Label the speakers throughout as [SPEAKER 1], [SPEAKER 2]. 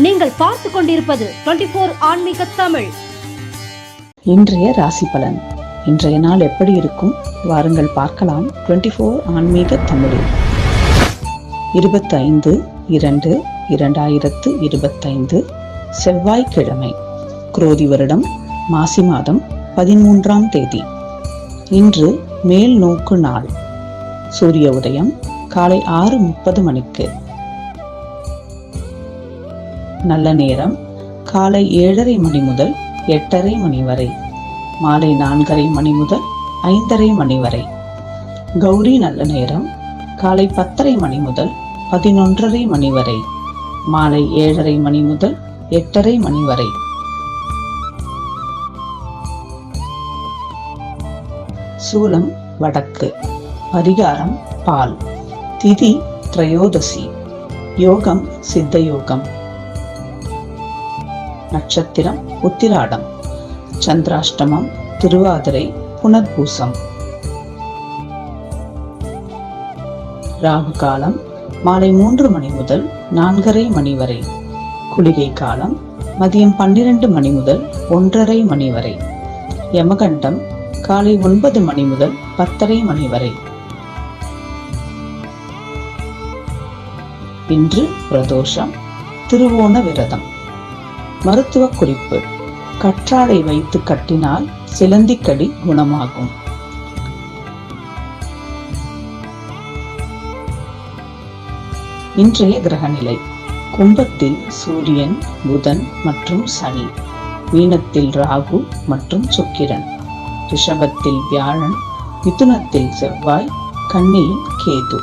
[SPEAKER 1] நீங்கள் பார்த்து கொண்டிருப்பது 24 ஆன்மீக தமிழ்.
[SPEAKER 2] இன்றைய ராசி பலன். இன்றைய நாள் எப்படி இருக்கும் வாருங்கள் பார்க்கலாம். 24 ஆன்மீக தமிழில் 25/2/2025 செவ்வாய்க்கிழமை, குரோதி வருடம் மாசி மாதம் 13ஆம் தேதி. இன்று மேல் நோக்கு நாள். சூரிய உதயம் காலை 6:30 மணிக்கு. நல்ல நேரம் காலை 7:30 மணி முதல் 8:30 மணி வரை, மாலை 4:30 மணி முதல் 5:30 மணி வரை. கௌரி நல்ல நேரம் காலை 10:30 மணி முதல் 11:30 மணி வரை, மாலை 7:30 மணி முதல் 8:30 மணி வரை. சூலம் வடக்கு. பரிகாரம் பால். திதி திரையோதசி. யோகம் சித்த யோகம். நட்சத்திரம் உத்திராடம். சந்திராஷ்டமம் திருவாதிரை புனர்பூசம். ராகு காலம் மாலை 3 மணி முதல் 4:30 மணி வரை. குளிகை காலம் மதியம் 12 மணி முதல் 1:30 மணி வரை. யமகண்டம் காலை 9 மணி முதல் 10:30 மணி வரை. இன்று பிரதோஷம், திருவோண விரதம். மருத்துவ குறிப்பு: கற்றாழை வைத்து கட்டினால் சிலந்திக்கடி குணமாகும். இன்றைய கிரகநிலை: கும்பத்தில் சூரியன், புதன் மற்றும் சனி. மீனத்தில் ராகு மற்றும் சுக்கிரன். ரிஷபத்தில் வியாழன். மிதுனத்தில் செவ்வாய். கன்னியில் கேது.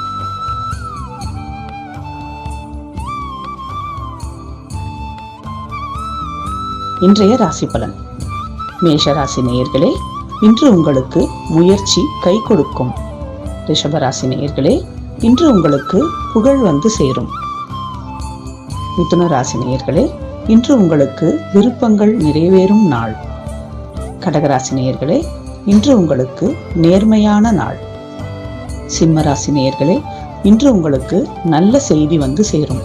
[SPEAKER 2] இன்றைய ராசி பலன். மேஷராசி நேயர்களே, இன்று உங்களுக்கு முயற்சி கை கொடுக்கும். ரிஷபராசி நேயர்களே, இன்று உங்களுக்கு புகழ் வந்து சேரும். மிதுன ராசி நேயர்களே, இன்று உங்களுக்கு விருப்பங்கள் நிறைவேறும் நாள். கடகராசி நேயர்களே, இன்று உங்களுக்கு நேர்மையான நாள். சிம்மராசி நேயர்களே, இன்று உங்களுக்கு நல்ல செய்தி வந்து சேரும்.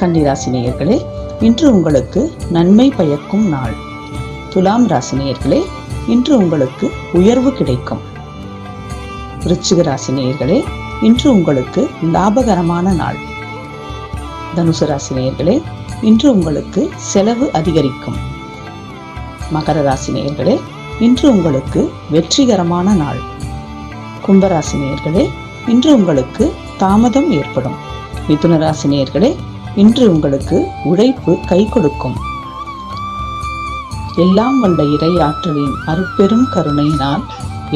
[SPEAKER 2] கன்னிராசி நேயர்களே, இன்று உங்களுக்கு நன்மை பயக்கும் நாள். துலாம் ராசி நேயர்களே, இன்று உங்களுக்கு உயர்வு கிடைக்கும். விருச்சிக ராசி நேயர்களே, இன்று உங்களுக்கு லாபகரமான நாள். தனுசு ராசி நேயர்களே, இன்று உங்களுக்கு செலவு அதிகரிக்கும். மகர ராசி நேயர்களே, இன்று உங்களுக்கு வெற்றிகரமான நாள். கும்பராசி நேயர்களே, இன்று உங்களுக்கு தாமதம் ஏற்படும். மிதுன ராசி நேயர்களே, இன்று உங்களுக்கு உழைப்பு கை கொடுக்கும். எல்லாம் வல்ல இறை ஆற்றலின் அருட்பெரும் கருணையினால்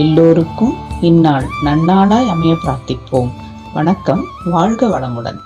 [SPEAKER 2] எல்லோருக்கும் இந்நாள் நன்னாளாய் அமைய பிரார்த்திப்போம். வணக்கம். வாழ்க வளமுடன்.